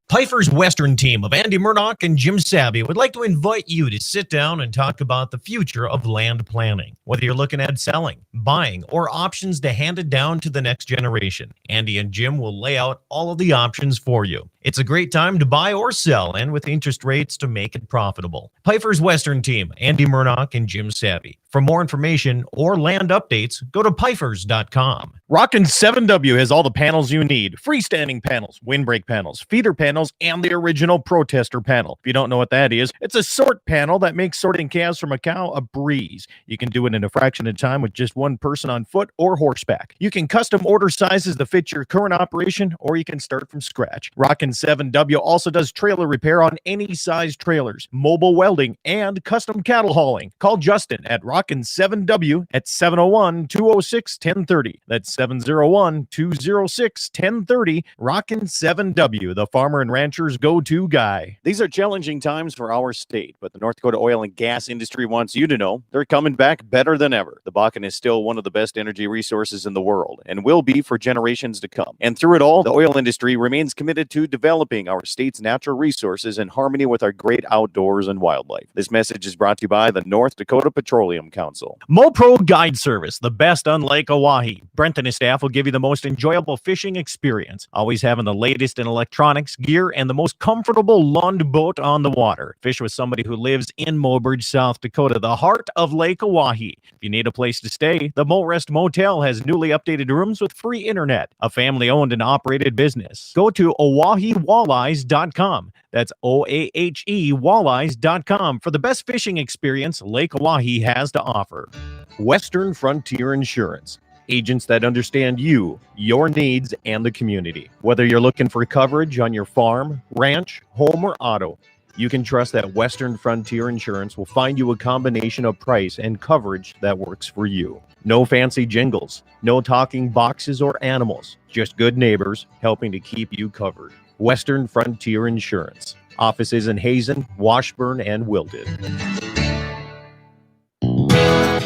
Pifer's Western team of Andy Murdoch and Jim Sabby would like to invite you to sit down and talk about the future of land planning. Whether you're looking at selling, buying, or options to hand it down to the next generation, Andy and Jim will lay out all of the options for you. It's a great time to buy or sell, and with interest rates to make it profitable. Piper's Western team, Andy Murdoch and Jim Savvy. For more information or land updates, go to pifers.com. Rockin' 7W has all the panels you need. Freestanding panels, windbreak panels, feeder panels, and the original protester panel. If you don't know what that is, it's a sort panel that makes sorting calves from a cow a breeze. You can do it in a fraction of time with just one person on foot or horseback. You can custom order sizes that fit your current operation, or you can start from scratch. Rockin' 7W also does trailer repair on any size trailers, mobile welding, and custom cattle hauling. Call Justin at Rockin' 7W at 701-206-1030. That's 701-206-1030. Rockin' 7W, the farmer and rancher's go-to guy. These are challenging times for our state, but the North Dakota oil and gas industry wants you to know they're coming back better than ever. The Bakken is still one of the best energy resources in the world and will be for generations to come. And through it all, the oil industry remains committed to developing our state's natural resources in harmony with our great outdoors and wildlife. This message is brought to you by the North Dakota Petroleum Council. MoPro Guide Service, the best on Lake Oahe. Brent and his staff will give you the most enjoyable fishing experience, always having the latest in electronics, gear, and the most comfortable Lund boat on the water. Fish with somebody who lives in Mobridge, South Dakota, the heart of Lake Oahe. If you need a place to stay, the Morest Motel has newly updated rooms with free internet, a family-owned and operated business. Go to OaheWalleyes.com. That's OAHE Walleyes.com for the best fishing experience Lake Oahe has to offer. Western Frontier Insurance. Agents that understand you, your needs, and the community. Whether you're looking for coverage on your farm, ranch, home, or auto, you can trust that Western Frontier Insurance will find you a combination of price and coverage that works for you. No fancy jingles, no talking boxes or animals, just good neighbors helping to keep you covered. Western Frontier Insurance. Offices in Hazen, Washburn, and Wilton.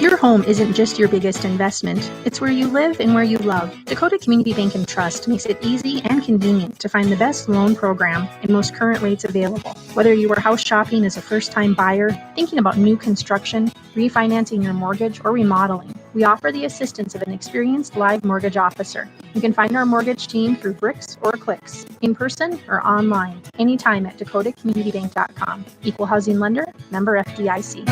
Your home isn't just your biggest investment, it's where you live and where you love. Dakota Community Bank and Trust makes it easy and convenient to find the best loan program and most current rates available. Whether you are house shopping as a first-time buyer, thinking about new construction, refinancing your mortgage, or remodeling, we offer the assistance of an experienced live mortgage officer. You can find our mortgage team through bricks or clicks, in person or online, anytime at dakotacommunitybank.com. Equal housing lender, member FDIC.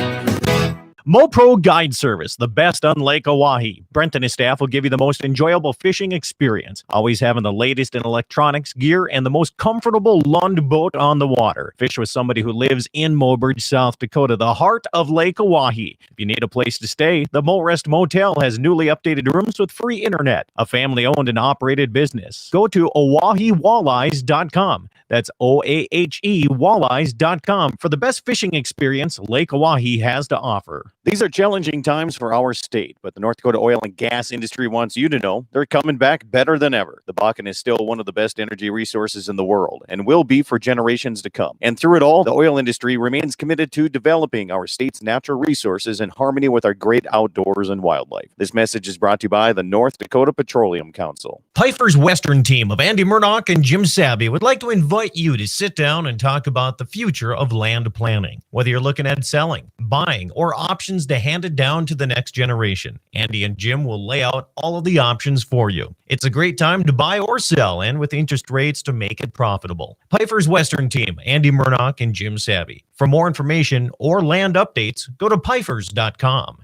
MoPro Guide Service, the best on Lake Oahe. Brent and his staff will give you the most enjoyable fishing experience, always having the latest in electronics, gear, and the most comfortable Lund boat on the water. Fish with somebody who lives in Mobridge, South Dakota, the heart of Lake Oahe. If you need a place to stay, the Morest Motel has newly updated rooms with free internet, a family-owned and operated business. Go to OaheWalleyes.com. That's OAHE Walleyes.com for the best fishing experience Lake Oahe has to offer. These are challenging times for our state, but the North Dakota oil and gas industry wants you to know they're coming back better than ever. The Bakken is still one of the best energy resources in the world and will be for generations to come. And through it all, the oil industry remains committed to developing our state's natural resources in harmony with our great outdoors and wildlife. This message is brought to you by the North Dakota Petroleum Council. Piper's Western team of Andy Murdoch and Jim Savvy would like to invite you to sit down and talk about the future of land planning. Whether you're looking at selling, buying, or options to hand it down to the next generation, Andy and Jim will lay out all of the options for you. It's a great time to buy or sell, and with interest rates to make it profitable. Piper's Western team, Andy Murdoch and Jim Savvy. For more information or land updates, go to pifers.com.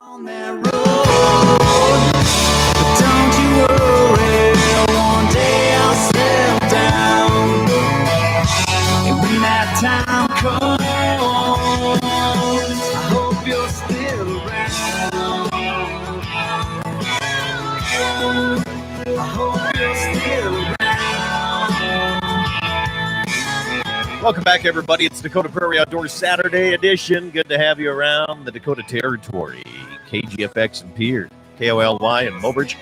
On that road, but don't you worry, one day I'll settle down. And when that time comes, I hope you're still around. I hope you're still around. Welcome back, everybody. It's Dakota Prairie Outdoors Saturday edition. Good to have you around the Dakota Territory. KGFX and Pierre, KOLY and Mobridge,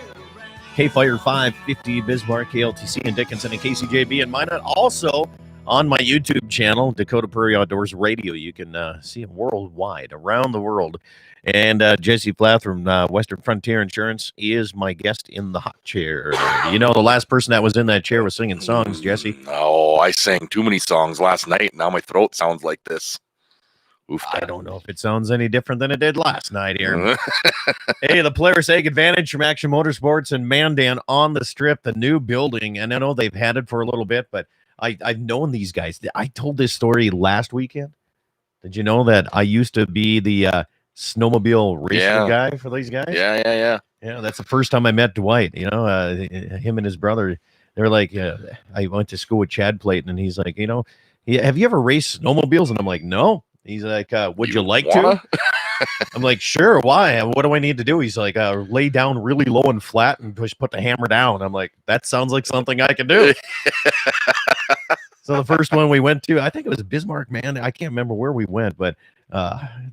K-Fire 550 Bismarck, KLTC and Dickinson and KCJB and Minot. Also on my YouTube channel, Dakota Prairie Outdoors Radio. You can see it worldwide, around the world. And Jesse Plath from Western Frontier Insurance is my guest in the hot chair. You know, the last person that was in that chair was singing songs, Jesse. Oh, I sang too many songs last night. Now my throat sounds like this. Oof. I don't know if it sounds any different than it did last night here. Hey, the Polaris Egg Advantage from Action Motorsports and Mandan on the Strip, the new building. And I know they've had it for a little bit, but I've known these guys. I told this story last weekend. Did you know that I used to be the snowmobile racer guy for these guys? Yeah. Yeah, that's the first time I met Dwight. You know, him and his brother. They're like, I went to school with Chad Playton, and he's like, you know, have you ever raced snowmobiles? And I'm like, no. He's like, would you like to? I'm like, sure. Why? What do I need to do? He's like, lay down really low and flat and put the hammer down. I'm like, that sounds like something I can do. So the first one we went to, I think it was Bismarck, man. I can't remember where we went, but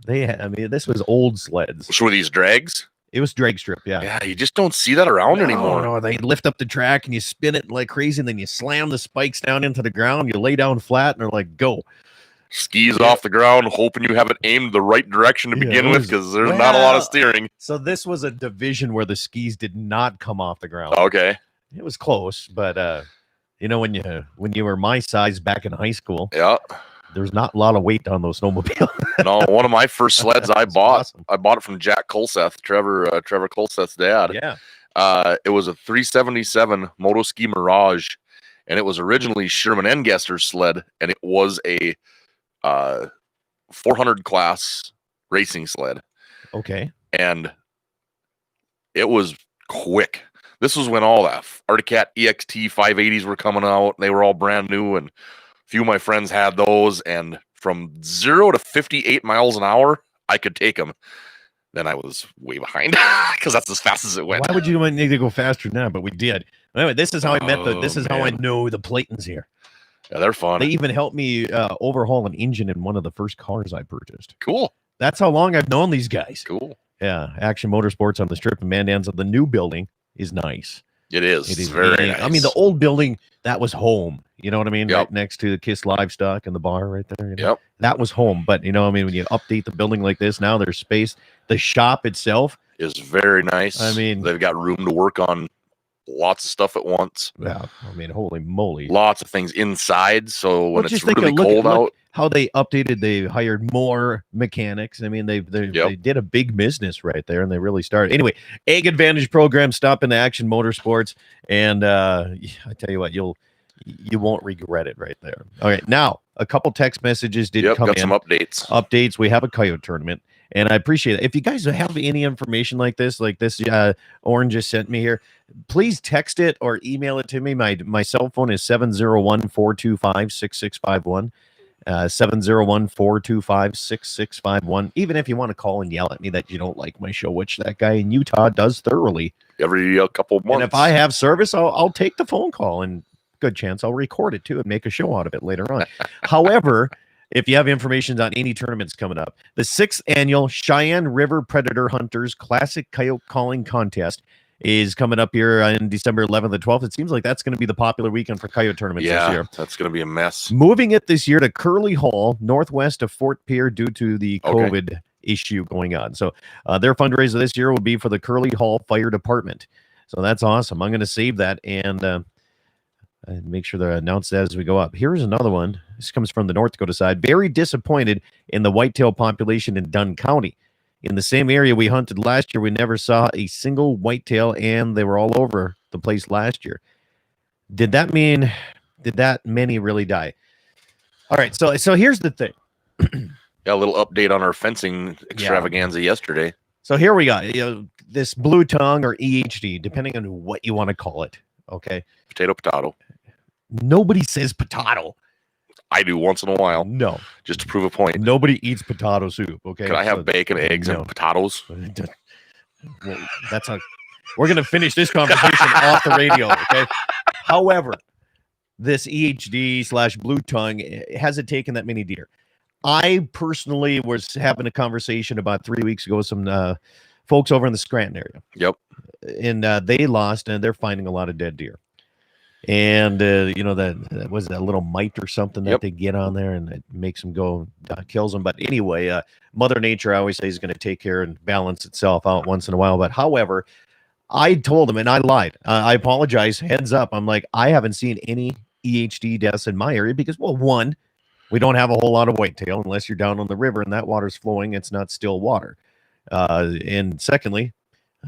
this was old sleds. So were these drags? It was drag strip, yeah. Yeah, you just don't see that around anymore. No, they lift up the track and you spin it like crazy, and then you slam the spikes down into the ground. You lay down flat, and they're like, go. Skis off the ground, hoping you have it aimed the right direction to begin with, because there's not a lot of steering. So this was a division where the skis did not come off the ground. Okay. It was close, but you know, when you were my size back in high school, there's not a lot of weight on those snowmobiles. No, one of my first sleds I bought, awesome. I bought it from Jack Colseth, Trevor Colseth's dad. Yeah. It was a 377 Motoski Mirage, and it was originally Sherman Engester's sled, and it was a 400 class racing sled. Okay. And it was quick. This was when all that Articat EXT 580s were coming out. They were all brand new, and a few of my friends had those. And from 0 to 58 miles an hour, I could take them. Then I was way behind because that's as fast as it went. Why would you need to go faster than that? But we did. Anyway, this is how I met how I know the Playtons here. Yeah, they're fun. They even helped me overhaul an engine in one of the first cars I purchased. Cool. That's how long I've known these guys. Cool. Yeah, Action Motorsports on the strip in Mandanza. The new building is nice. It is. It is very nice. I mean, the old building, that was home. You know what I mean? Yep. Right next to the Kiss Livestock and the bar right there. You know? Yep. That was home. But, you know, I mean, when you update the building like this, now there's space. The shop itself is very nice. I mean, they've got room to work on lots of stuff at once. Yeah. I mean, holy moly. Lots of things inside. So when it's really look cold out. How they updated, they hired more mechanics. I mean, they did a big business right there, and they really started. Anyway, Ag Advantage program, stop in the Action Motorsports, and I tell you what, you won't regret it right there. All right, now a couple text messages did come in. Got some updates. We have a coyote tournament, and I appreciate it. If you guys have any information like this, Oren just sent me here, please text it or email it to me. My cell phone is 701-425-6651. 701-425-6651. Even if you want to call and yell at me that you don't like my show, which that guy in Utah does thoroughly. Every couple of months. And if I have service, I'll take the phone call, and good chance I'll record it too and make a show out of it later on. However, if you have information on any tournaments coming up, the 6th annual Cheyenne River Predator Hunters Classic Coyote Calling Contest is coming up here on December 11th and 12th. It seems like that's going to be the popular weekend for coyote tournaments this year. That's going to be a mess. Moving it this year to Curly Hall, northwest of Fort Pierre, due to the COVID issue going on. So their fundraiser this year will be for the Curly Hall Fire Department. So that's awesome. I'm going to save that and make sure to announce that as we go up. Here's another one. This comes from the North Dakota side. Very disappointed in the whitetail population in Dunn County. In the same area we hunted last year, we never saw a single whitetail, and they were all over the place last year. Did that many really die? All right, so here's the thing. Got a little update on our fencing extravaganza yesterday. So here we got this blue tongue or EHD, depending on what you want to call it. Okay, potato. Nobody says potato. I do once in a while. No. Just to prove a point. Nobody eats potato soup, okay? Can I have bacon, eggs, and potatoes? Well, we're going to finish this conversation off the radio, okay? However, this EHD/blue tongue hasn't taken that many deer. I personally was having a conversation about 3 weeks ago with some folks over in the Scranton area. Yep. And they lost, and they're finding a lot of dead deer. And that was that little mite or something that they get on there, and it makes them go, kills them. But anyway, Mother Nature, I always say, is going to take care and balance itself out once in a while. But however, I told them, and I lied. I apologize. Heads up. I'm like, I haven't seen any EHD deaths in my area because, well, one, we don't have a whole lot of whitetail unless you're down on the river and that water's flowing. It's not still water. And secondly,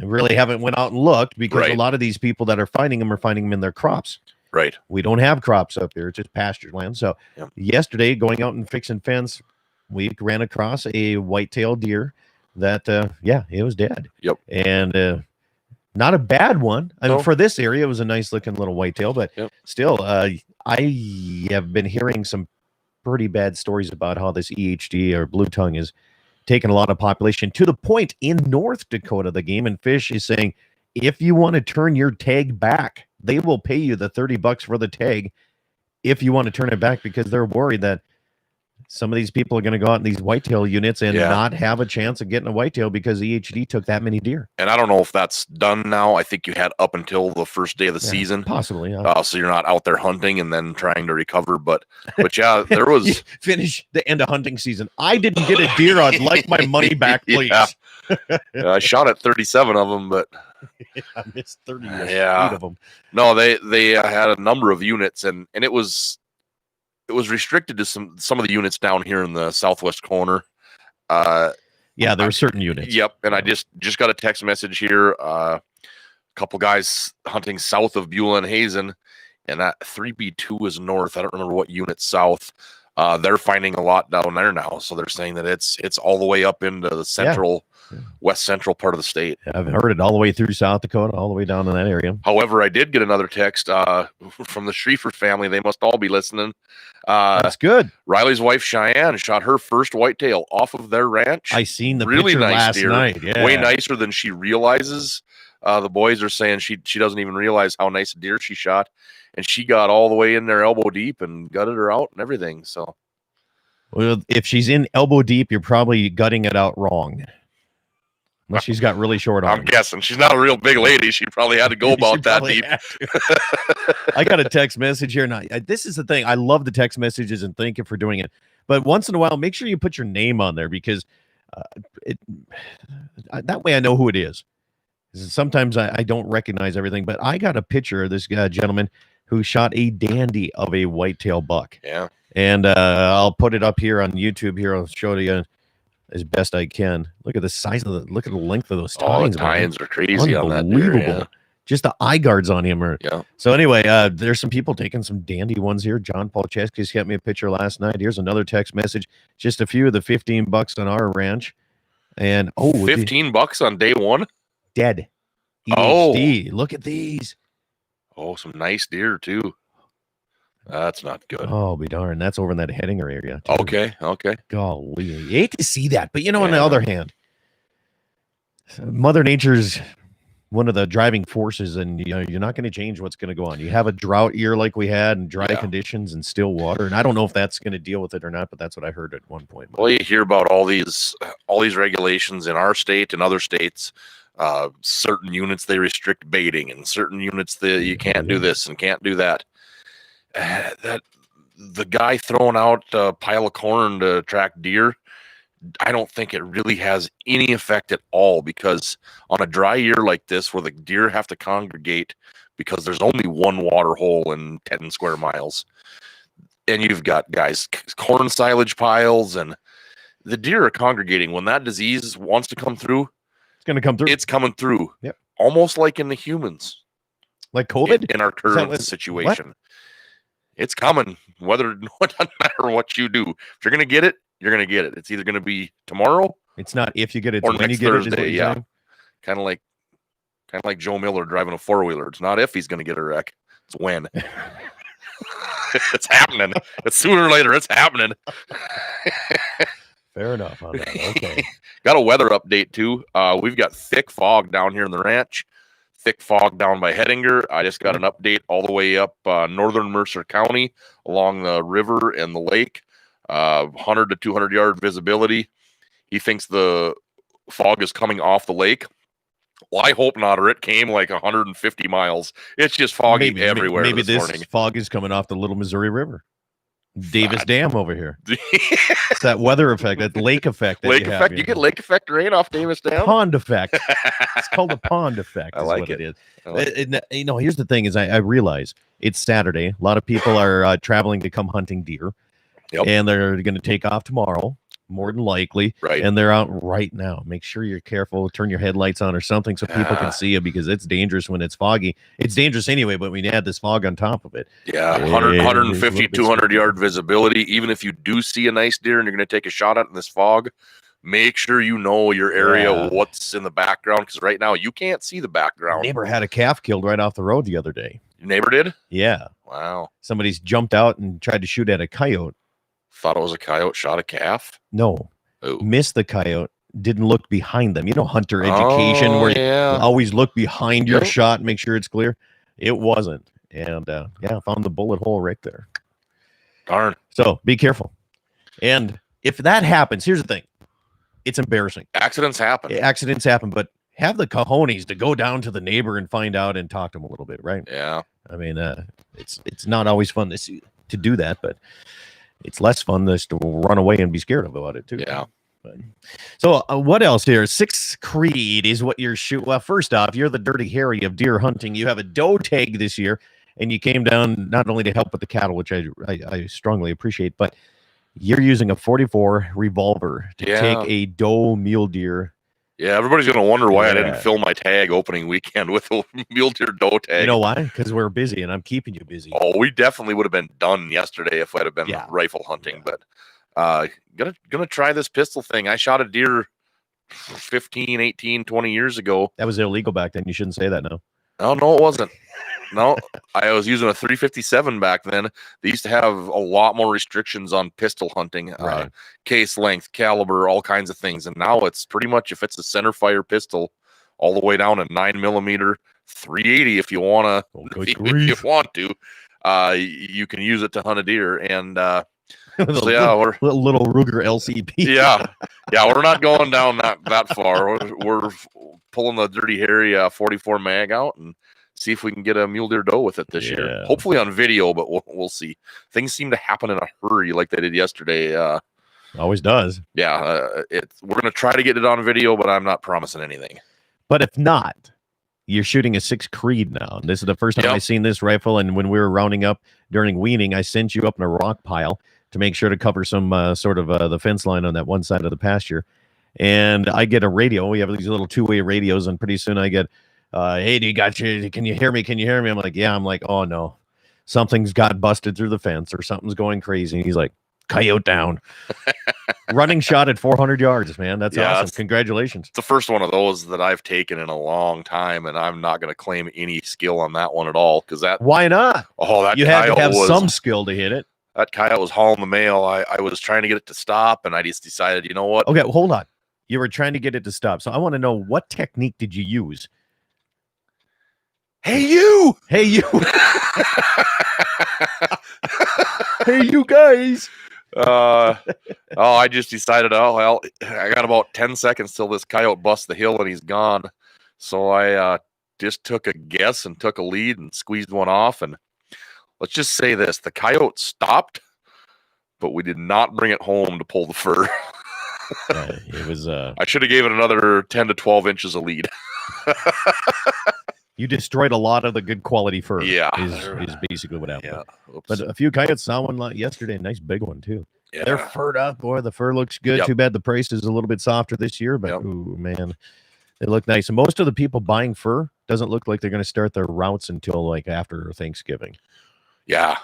I really haven't went out and looked because a lot of these people that are finding them in their crops. Right. We don't have crops up here. It's just pasture land. So Yep. yesterday, going out and fixing fence, we ran across a white-tailed deer that, it was dead. Yep. And not a bad one. I mean, No. for this area, it was a nice-looking little whitetail, but Yep. still, I have been hearing some pretty bad stories about how this EHD or blue tongue is taking a lot of population to the point in North Dakota, the Game and Fish is saying, if you want to turn your tag back, they will pay you the $30 for the tag if you want to turn it back, because they're worried that some of these people are going to go out in these whitetail units and not have a chance of getting a whitetail because EHD took that many deer. And I don't know if that's done now. I think you had up until the first day of the season. Possibly, yeah. So you're not out there hunting and then trying to recover. But yeah, there was... You finish the end of hunting season. I didn't get a deer. I'd like my money back, please. I shot at 37 of them, but... I missed 38 of them. No, they had a number of units, and it was restricted to some of the units down here in the southwest corner. Yeah, there are certain units. Yep, and I just got a text message here. A couple guys hunting south of Beulah and Hazen, and that 3B2 is north. I don't remember what unit south. They're finding a lot down there now, so they're saying that it's all the way up into the central. West central part of the state. I've heard it all the way through South Dakota, all the way down in that area. However, I did get another text from the Schriefer family. They must all be listening. That's good. Riley's wife Cheyenne shot her first whitetail off of their ranch. I seen the really picture nice last deer. night. Yeah. Way nicer than she realizes. The boys are saying she doesn't even realize how nice a deer she shot, and she got all the way in there elbow deep and gutted her out and everything. So, well, if she's in elbow deep, you're probably gutting it out wrong. Unless she's got really short arms. I'm guessing she's not a real big lady. She probably had to go about that deep. I got a text message here. Now, this is the thing. I love the text messages and thank you for doing it. But once in a while, make sure you put your name on there because that way I know who it is. Sometimes I don't recognize everything, but I got a picture of this gentleman who shot a dandy of a whitetail buck. Yeah. And I'll put it up here on YouTube here. I'll show you as best I can. Look at the size of look at the length of those tines. The tines are crazy on that deer. Yeah. Just the eye guards on him are. Yeah. So anyway, there's some people taking some dandy ones here. John Paul Chesky sent me a picture last night. Here's another text message. Just a few of the $15 on our ranch. And $15 on day one? Dead. EHD. Look at these. Oh, some nice deer too. That's not good. Oh, be darn. That's over in that Hettinger area. Too. Okay. Golly. You hate to see that. But, on the other hand, Mother Nature's one of the driving forces, and you're not going to change what's going to go on. You have a drought year like we had and dry conditions and still water. And I don't know if that's going to deal with it or not, but that's what I heard at one point. Well, you hear about all these regulations in our state and other states. Certain units, they restrict baiting, and certain units that you can't do this and can't do that. That the guy throwing out a pile of corn to track deer, I don't think it really has any effect at all, because on a dry year like this where the deer have to congregate because there's only one water hole in 10 square miles, and you've got guys corn silage piles, and the deer are congregating. When that disease wants to come through, it's going to come through. It's coming through. Yep. Almost like in the humans. Like COVID? In our current situation. What? It's coming. It doesn't matter what you do. If you're going to get it, you're going to get it. It's either going to be tomorrow. It's not if you get it, or when next you get Thursday. Yeah. Kind of like Joe Miller driving a four-wheeler. It's not if he's going to get a wreck. It's when. It's happening. It's sooner or later. It's happening. Fair enough on that. Okay. Got a weather update too. We've got thick fog down here in the ranch. Thick fog down by Hettinger. I just got an update all the way up northern Mercer County along the river and the lake. 100 to 200 yard visibility. He thinks the fog is coming off the lake. Well, I hope not, or it came like 150 miles. It's just foggy everywhere. Maybe this morning. Fog is coming off the Little Missouri River. Davis Dam over here. It's that weather effect, that lake effect. Lake effect. You get lake effect rain off Davis Dam? Pond effect. It's called a pond effect. I like it. It is. Here's the thing is I realize it's Saturday. A lot of people are traveling to come hunting deer. Yep. And they're going to take off tomorrow. more than likely. Right. And they're out right now. Make sure you're careful. Turn your headlights on or something so people can see you, because it's dangerous when it's foggy. It's dangerous anyway, but when you add this fog on top of it. Yeah, it 100, is a 150, little bit 200 scary. yard visibility. Even if you do see a nice deer and you're going to take a shot at in this fog, make sure you know your area, Yeah. what's in the background, because right now you can't see the background. Neighbor had a calf killed right off the road the other day. Your neighbor did? Yeah. Wow. Somebody's jumped out and tried to shoot at a coyote. Thought it was a coyote, shot a calf. No. Oh. Missed the coyote. Didn't look behind them. You know, hunter education, Oh, where you yeah. always look behind your Yep. shot and make sure it's clear. It wasn't. And found the bullet hole right there. Darn. So be careful. And if that happens, here's the thing. It's embarrassing. Accidents happen. Accidents happen, but have the cojones to go down to the neighbor and find out and talk to him a little bit, right? Yeah. I mean, it's not always fun to do that, but it's less fun just to run away and be scared about it too. Yeah. But, so what else here? 6 Creed is what you're shooting. Well, first off, you're the Dirty Harry of deer hunting. You have a doe tag this year, and you came down not only to help with the cattle, which I strongly appreciate, but you're using a 44 revolver to Yeah. take a doe mule deer. Yeah, everybody's going to wonder why I didn't Yeah. fill my tag opening weekend with a mule deer doe tag. You know why? Because we're busy, and I'm keeping you busy. Oh, we definitely would have been done yesterday if I'd have been Yeah. rifle hunting. Yeah. But gonna try this pistol thing. I shot a deer 15, 18, 20 years ago. That was illegal back then. You shouldn't say that now. Oh, no, it wasn't. No, I was using a 357 back then. They used to have a lot more restrictions on pistol hunting, Right. case length, caliber, all kinds of things. And now it's pretty much, if it's a center fire pistol, all the way down to 9mm, 380 if you want Oh, to. good If you grief. want to, you can use it to hunt a deer. And The so yeah, we're little Ruger LCP. yeah, we're not going down that far. We're pulling the Dirty Harry 44 mag out and see if we can get a mule deer doe with it this year. Yeah. Hopefully on video, but we'll see. Things seem to happen in a hurry, like they did yesterday. Always does. We're gonna try to get it on video, but I'm not promising anything. But if not, you're shooting a 6 Creed now. And this is the first time Yep. I've seen this rifle. And when we were rounding up during weaning, I sent you up in a rock pile to make sure to cover some sort of the fence line on that one side of the pasture. And I get a radio. We have these little 2-way radios, and pretty soon I get, hey, can you hear me? Can you hear me? I'm like, yeah. I'm like, oh no, something's got busted through the fence or something's going crazy. And he's like, coyote down. Running shot at 400 yards, man. That's Yeah, awesome. it's- Congratulations. It's the first one of those that I've taken in a long time, and I'm not gonna claim any skill on that one at all, because that Why not? that You had to coyote have was some skill to hit it. that coyote was hauling the mail. I was trying to get it to stop, and I just decided, you know what? Okay, hold on. You were trying to get it to stop. So I want to know, what technique did you use? Hey, you! Hey, you. Hey, you guys. I just decided, oh well, I got about 10 seconds till this coyote busts the hill and he's gone. So I just took a guess and took a lead and squeezed one off. And let's just say this: the coyote stopped, but we did not bring it home to pull the fur. It was I should have gave it another 10 to 12 inches of lead. you destroyed a lot of the good quality fur. Yeah. is basically what happened. Yeah. Oops. But a few coyotes saw one yesterday, a nice big one too. Yeah. They're furred up, boy. The fur looks good. Yep. Too bad the price is a little bit softer this year, but Yep. ooh, man, they look nice. And most of the people buying fur doesn't look like they're going to start their routes until like after Thanksgiving. Yeah.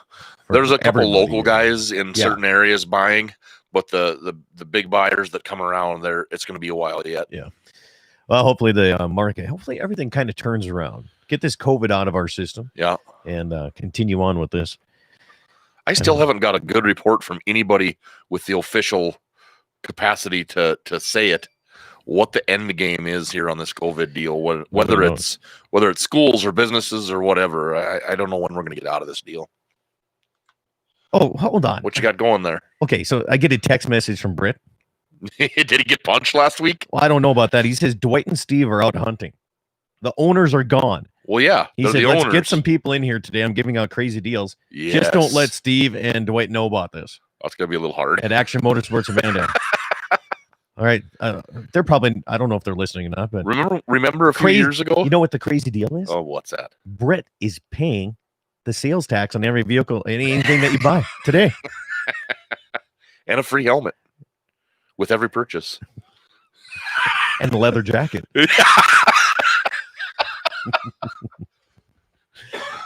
For There's a couple everybody. local guys in Yeah. certain areas buying, but the big buyers that come around there, it's going to be a while yet. Well, hopefully the market, hopefully everything kind of turns around. Get this COVID out of our system Yeah. and continue on with this. I still haven't got a good report from anybody with the official capacity to say it, what the end game is here on this COVID deal, whether know. it's schools or businesses or whatever. I don't know when we're going to get out of this deal. Oh, hold on. What you got going there? Okay, so I get a text message from Britt. Did he get punched last week? Well, I don't know about that. He says Dwight and Steve are out hunting. The owners are gone. Well, yeah. He they're said, the let's owners. get some people in here today. I'm giving out crazy deals. Just don't let Steve and Dwight know about this That's going to be a little hard. at Action Motorsports of Van. All right. They're probably, I don't know if they're listening or not, but Remember a few Crazy- years ago? you know what the crazy deal is? Oh, what's that? Britt is paying the sales tax on every vehicle, anything that you buy today. And a free helmet. with every purchase. And the leather jacket.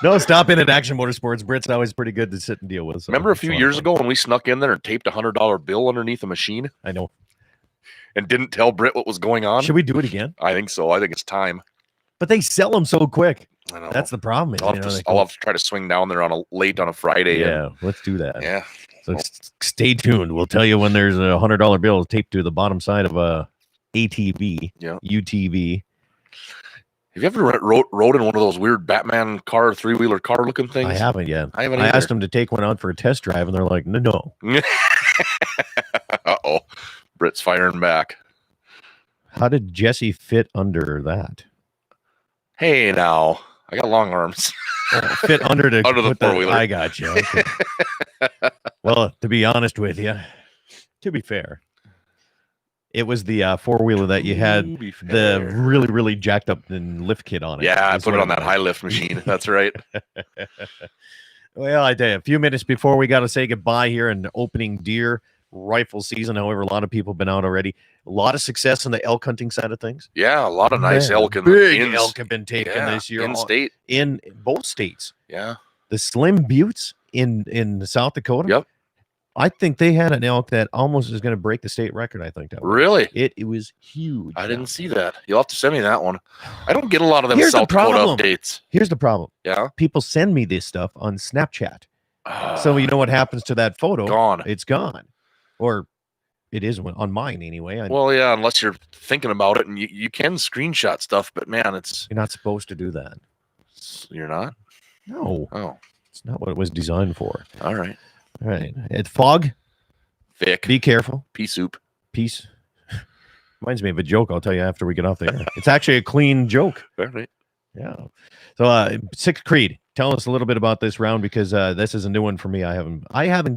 No, stop in at Action Motorsports. Britt's always pretty good to sit and deal with. So Remember a few years ago when we snuck in there and taped a $100 bill underneath a machine I know. and didn't tell Britt what was going on? Should we do it again? I think so. I think it's time. But they sell them so quick. I know. That's the problem. I'll have to try to swing down there late on a Friday. Yeah, let's do that. Yeah. So stay tuned. We'll tell you when there's a $100 bill taped to the bottom side of a ATV, UTV. Have you ever rode in one of those weird Batman car, 3-wheeler car looking things? I haven't yet. I haven't I either. asked them to take one out for a test drive, and they're like, no. Uh-oh. Britt's firing back. How did Jesse fit under that? Hey, now. I got long arms. Fit under the four-wheeler. I got you. Okay. Well, to be honest with you, to be fair, it was the four-wheeler that you had the really, really jacked up lift kit on it. Yeah, I put it on that high lift machine. That's right. Well, I tell you, a few minutes before we got to say goodbye here in opening deer rifle season. However, a lot of people have been out already. A lot of success on the elk hunting side of things. Yeah, a lot of nice elk. Big elk have been taken this year. In-state. In both states. Yeah. The Slim Buttes in South Dakota. Yep. I think they had an elk that almost is going to break the state record. I think that really it was huge. I didn't see that. You'll have to send me that one. I don't get a lot of them South Dakota updates. Here's the problem. Yeah, people send me this stuff on Snapchat. So you know what happens to that photo? Gone. It's gone, or it is on mine anyway. Well, yeah, unless you're thinking about it, and you can screenshot stuff, but man, you're not supposed to do that. You're not. No. Oh, it's not what it was designed for. All right. All right. It's fog. Thick. Be careful. Pea soup. Peace. Reminds me of a joke I'll tell you after we get off the air. It's actually a clean joke. All right. Yeah. So Sixth Creed. Tell us a little bit about this round because this is a new one for me. I haven't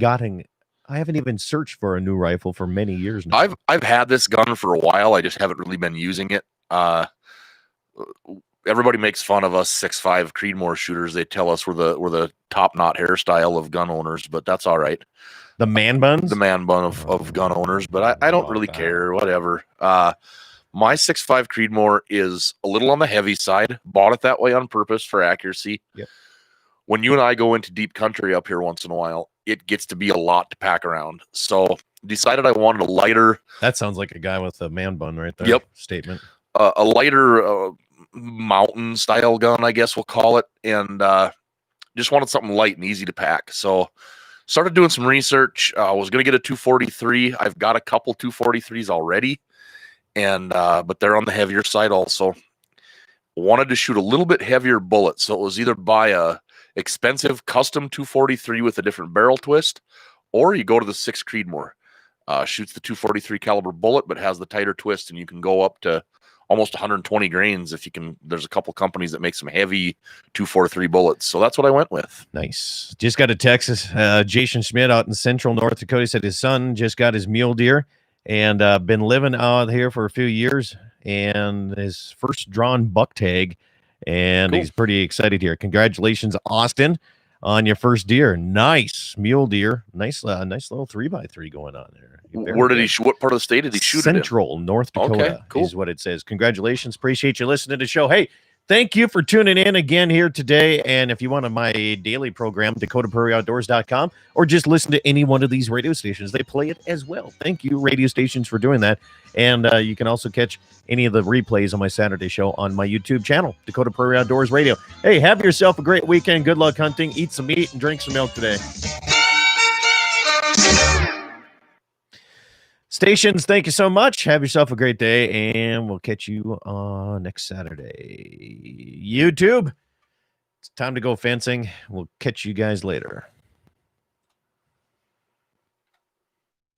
even searched for a new rifle for many years now. I've had this gun for a while. I just haven't really been using it. Everybody makes fun of us 6'5" Creedmoor shooters. They tell us we're the top knot hairstyle of gun owners, but that's all right. The man buns? The man bun of gun owners, but I don't really care. Whatever. My 6'5" Creedmoor is a little on the heavy side. Bought it that way on purpose for accuracy. Yep. When you and I go into deep country up here once in a while, it gets to be a lot to pack around. So decided I wanted a lighter. That sounds like a guy with a man bun right there. Yep. Statement. A lighter mountain style gun, I guess we'll call it. And just wanted something light and easy to pack. So started doing some research. I was going to get a 243. I've got a couple 243s already. And but they're on the heavier side also. Wanted to shoot a little bit heavier bullet. So it was either buy a expensive custom 243 with a different barrel twist, or you go to the 6 Creedmoor. Shoots the 243 caliber bullet, but has the tighter twist, and you can go up to almost 120 grains if you can. There's a couple companies that make some heavy 243 bullets, so that's what I went with. Nice. Just got a text. Jason Schmidt out in central North Dakota said his son just got his mule deer and been living out here for a few years, and his first drawn buck tag, and Cool. He's pretty excited here. Congratulations, Austin, on your first deer. Nice mule deer. Nice little 3x3 going on there. Where did he shoot? What part of the state did he shoot it in? Central North Dakota. Okay, cool. Is what it says. Congratulations. Appreciate you listening to the show. Hey, thank you for tuning in again here today. And if you want my daily program, DakotaPrairieOutdoors.com, or just listen to any one of these radio stations, they play it as well. Thank you, radio stations, for doing that. And you can also catch any of the replays on my Saturday show on my YouTube channel, Dakota Prairie Outdoors Radio. Hey, have yourself a great weekend. Good luck hunting. Eat some meat and drink some milk today. Stations, thank you so much. Have yourself a great day, and we'll catch you next Saturday. YouTube, it's time to go fencing. We'll catch you guys later.